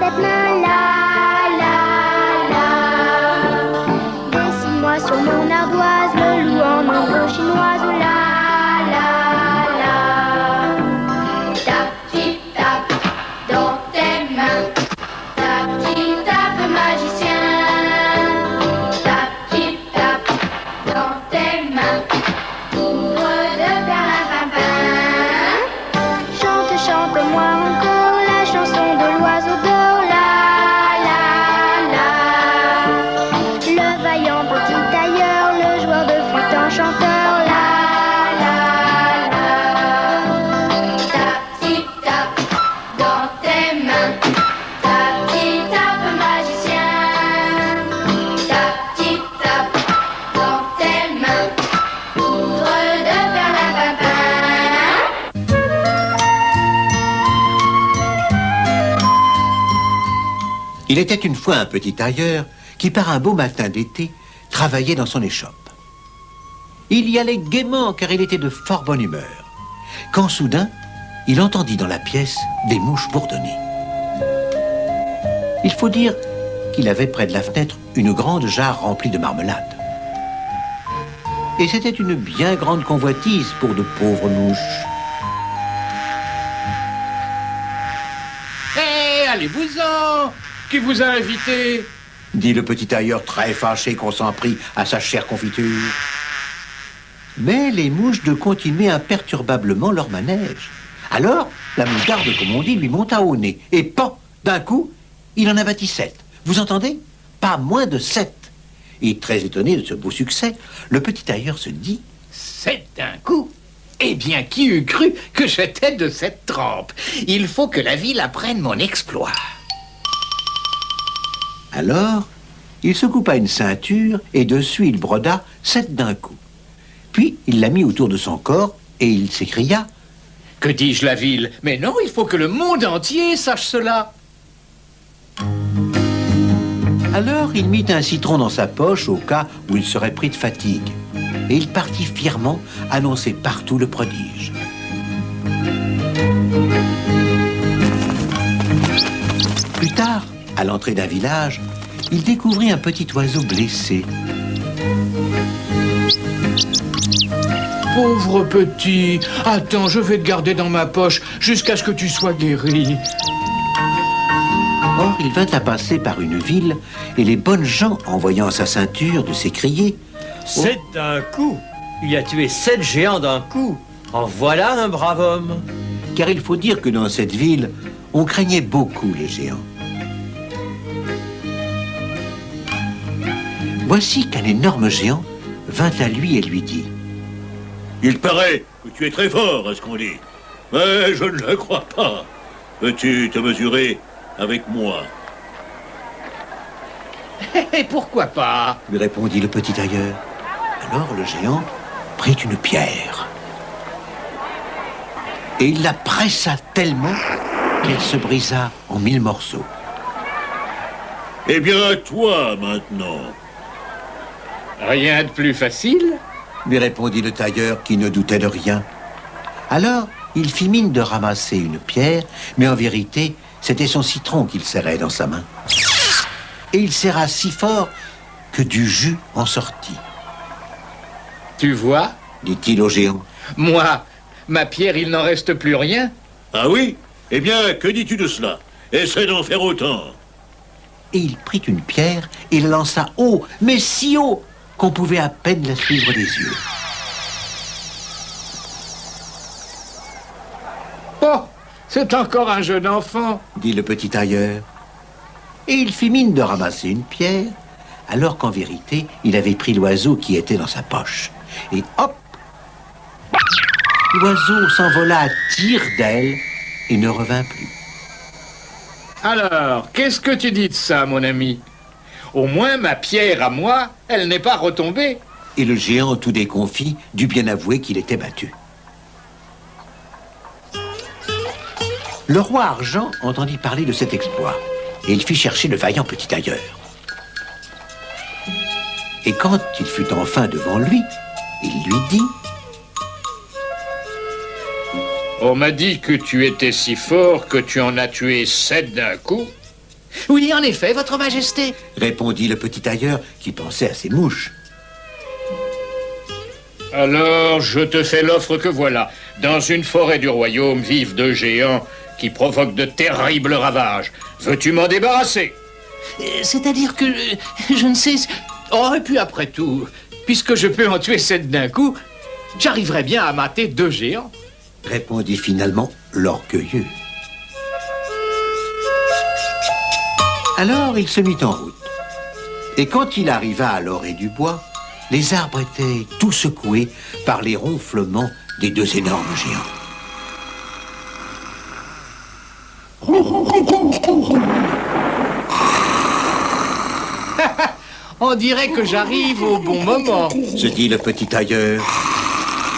cette main-là, dessine-moi sur mon ardoise le loup en anglo chinoise, la. Tape, tip, tape dans tes mains, tape, tip, tape magicien, tape, tip, tape dans tes mains, ouvre de perlimpinpin. Chante, chante-moi encore la chanson de l'oiseau d'or, la. Le vaillant petit tailleur, le joueur de flûte enchanteur, la. Tape, tip, tape dans tes mains, tape, tip, tape magicien, tape, tip, tape dans tes mains, ouvre de perlimpinpin. Il était une fois un petit tailleur qui, par un beau matin d'été, travaillait dans son échoppe. Il y allait gaiement car il était de fort bonne humeur, quand soudain, il entendit dans la pièce des mouches bourdonner. Il faut dire qu'il avait près de la fenêtre une grande jarre remplie de marmelade. Et c'était une bien grande convoitise pour de pauvres mouches. Hé, allez-vous-en! Qui vous a invité? Dit le petit tailleur très fâché qu'on s'en prit à sa chère confiture. Mais les mouches de continuer imperturbablement leur manège. Alors, la moutarde, comme on dit, lui monta au nez. Et pan, d'un coup, il en abattit 7. Vous entendez? Pas moins de 7. Et très étonné de ce beau succès, le petit tailleur se dit... 7 d'un coup? Eh bien, qui eût cru que j'étais de cette trempe? Il faut que la ville apprenne mon exploit. Alors, il se coupa une ceinture et dessus il broda 7 d'un coup. Puis il la mit autour de son corps et il s'écria... Que dis-je, la ville? Mais non, il faut que le monde entier sache cela. Alors il mit un citron dans sa poche au cas où il serait pris de fatigue. Et il partit fièrement annoncer partout le prodige. Plus tard, à l'entrée d'un village, il découvrit un petit oiseau blessé. Pauvre petit, attends, je vais te garder dans ma poche jusqu'à ce que tu sois guéri. Or, il vint à passer par une ville, et les bonnes gens, en voyant sa ceinture, de s'écrier... 7 d'un coup. Il a tué 7 géants d'un coup. En voilà un brave homme. Car il faut dire que dans cette ville, on craignait beaucoup les géants. Voici qu'un énorme géant vint à lui et lui dit... Il paraît que tu es très fort, à ce qu'on dit. Mais je ne le crois pas. Peux-tu te mesurer avec moi? Et pourquoi pas? lui répondit le petit tailleur. Alors le géant prit une pierre. Et il la pressa tellement qu'elle se brisa en 1000 morceaux. Eh bien, à toi, maintenant. Rien de plus facile? lui répondit le tailleur qui ne doutait de rien. Alors, il fit mine de ramasser une pierre, mais en vérité, c'était son citron qu'il serrait dans sa main. Et il serra si fort que du jus en sortit. Tu vois? Dit-il au géant. Moi, ma pierre, il n'en reste plus rien. Ah oui? Eh bien, que dis-tu de cela? Essaie d'en faire autant. Et il prit une pierre et la lança haut, mais si haut qu'on pouvait à peine la suivre des yeux. Oh, c'est encore un jeune enfant, dit le petit tailleur. Et il fit mine de ramasser une pierre, alors qu'en vérité, il avait pris l'oiseau qui était dans sa poche. Et hop! L'oiseau s'envola à tire-d'aile et ne revint plus. Alors, qu'est-ce que tu dis de ça, mon ami? Au moins, ma pierre à moi, elle n'est pas retombée. Et le géant, tout déconfit, dut bien avouer qu'il était battu. Le roi Argent entendit parler de cet exploit, et il fit chercher le vaillant petit tailleur. Et quand il fut enfin devant lui, il lui dit... On m'a dit que tu étais si fort que tu en as tué 7 d'un coup. Oui, en effet, votre majesté. Répondit le petit tailleur qui pensait à ses mouches. Alors, je te fais l'offre que voilà. Dans une forêt du royaume vivent 2 géants qui provoquent de terribles ravages. Veux-tu m'en débarrasser? C'est-à-dire que je ne sais... Oh, et puis après tout, puisque je peux en tuer 7 d'un coup, j'arriverai bien à mater 2 géants. Répondit finalement l'orgueilleux. Alors il se mit en route. Et quand il arriva à l'orée du bois, les arbres étaient tout secoués par les ronflements des 2 énormes géants. On dirait que j'arrive au bon moment. Se dit le petit tailleur.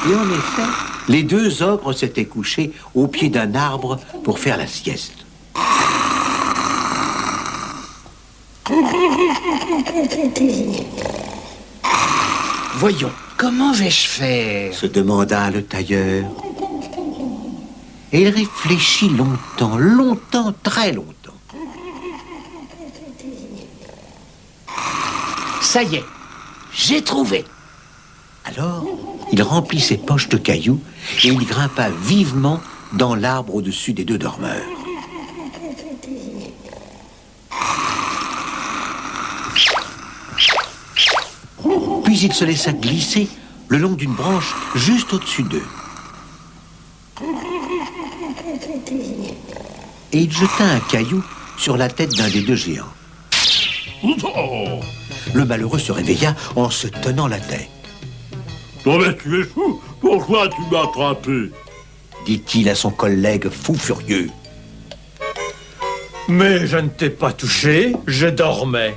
Et en effet, les 2 ogres s'étaient couchés au pied d'un arbre pour faire la sieste. Voyons, comment vais-je faire? Se demanda le tailleur. Et il réfléchit longtemps, longtemps, très longtemps. Ça y est, j'ai trouvé. Alors, il remplit ses poches de cailloux et il grimpa vivement dans l'arbre au-dessus des 2 dormeurs. Puis il se laissa glisser le long d'une branche juste au-dessus d'eux. Et il jeta un caillou sur la tête d'un des 2 géants. Le malheureux se réveilla en se tenant la tête. Non mais tu es fou. Pourquoi tu m'as attrapé? Dit-il à son collègue fou furieux. Mais je ne t'ai pas touché, je dormais.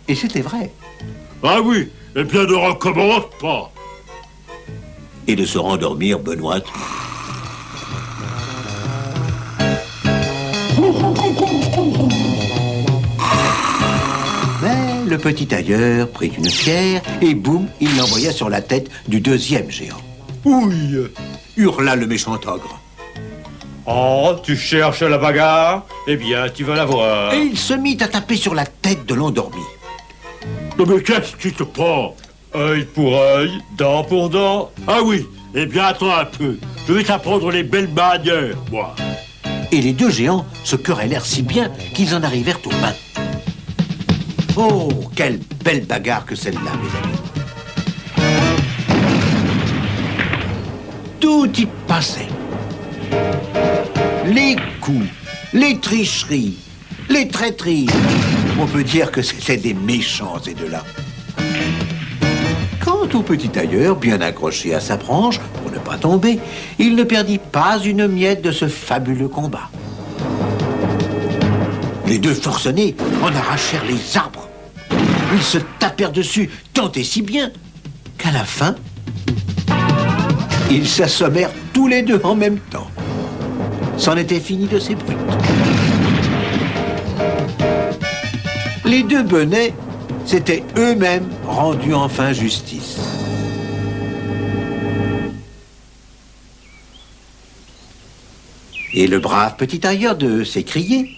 Et c'était vrai. Ah oui, eh bien ne recommence pas. Et de se rendormir benoîtement. Mais le petit tailleur prit une pierre et boum, il l'envoya sur la tête du 2e géant. Ouille. Hurla le méchant ogre. Oh, tu cherches la bagarre? Eh bien, tu vas la voir. Et il se mit à taper sur la tête de l'endormi. Non mais qu'est-ce qui te prend? Œil pour œil, dent pour dent. Ah oui, eh bien attends un peu. Je vais t'apprendre les belles manières, moi. Et les 2 géants se querellèrent si bien qu'ils en arrivèrent aux mains. Oh, quelle belle bagarre que celle-là, mes amis. Tout y passait. Les coups, les tricheries, les traîtrises. On peut dire que c'était des méchants, ces 2-là. Quant au petit tailleur, bien accroché à sa branche, pour ne pas tomber, il ne perdit pas une miette de ce fabuleux combat. Les 2 forcenés en arrachèrent les arbres. Ils se tapèrent dessus tant et si bien qu'à la fin, ils s'assommèrent tous les 2 en même temps. C'en était fini de ces brutes. Les 2 benets s'étaient eux-mêmes rendus enfin justice. Et le brave petit tailleur de s'écrier.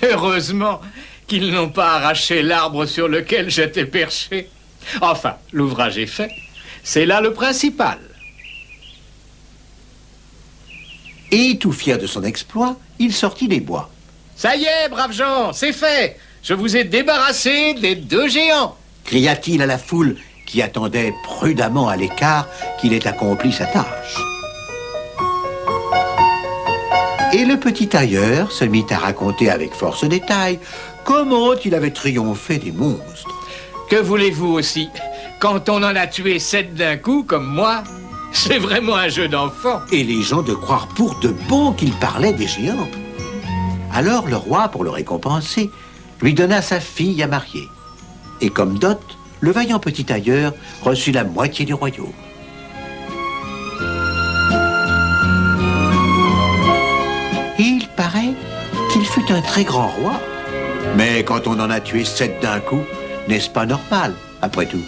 Heureusement qu'ils n'ont pas arraché l'arbre sur lequel j'étais perché. Enfin, l'ouvrage est fait. C'est là le principal. Et tout fier de son exploit, il sortit des bois. Ça y est, braves gens, c'est fait. Je vous ai débarrassé des 2 géants. Cria-t-il à la foule qui attendait prudemment à l'écart qu'il ait accompli sa tâche. Et le petit tailleur se mit à raconter avec force détail comment il avait triomphé des monstres. Que voulez-vous aussi? Quand on en a tué 7 d'un coup, comme moi, c'est vraiment un jeu d'enfant. Et les gens de croire pour de bon qu'il parlait des géants. Alors le roi, pour le récompenser, lui donna sa fille à marier. Et comme dot, le vaillant petit tailleur reçut la moitié du royaume. Et il paraît qu'il fut un très grand roi. Mais quand on en a tué 7 d'un coup, n'est-ce pas normal, après tout?